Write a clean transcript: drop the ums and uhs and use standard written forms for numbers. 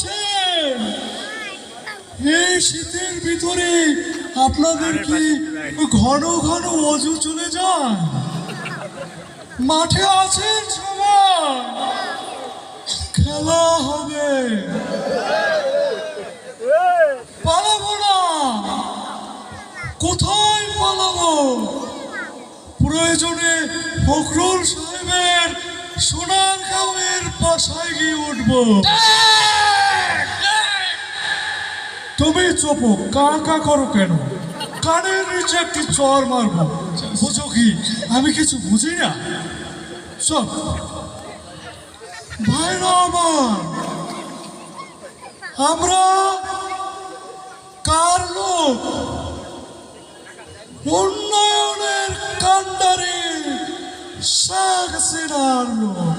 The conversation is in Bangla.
আছেন? এই শীতের ভিতরে আপনাদের কি ঘন ঘন অজু চলে যায়? মাঠে আছেন সবাই? খেলা হবে, পালাবো না। কোথায় পালাবো? প্রয়োজনে ফখরুল সাহেবের সোনারগাঁওয়ের বাসায় গিয়ে উঠবো। তুমি চুপ, কা কা করো কেন? কানের নিচে একটি চর মারবো, বুঝো কি? আমি কিছু বুঝি না সব। ভাইরা আমার, আমরা কার লোক? উন্নয়নের কান্ডারি শেখ হাসিনার লোক।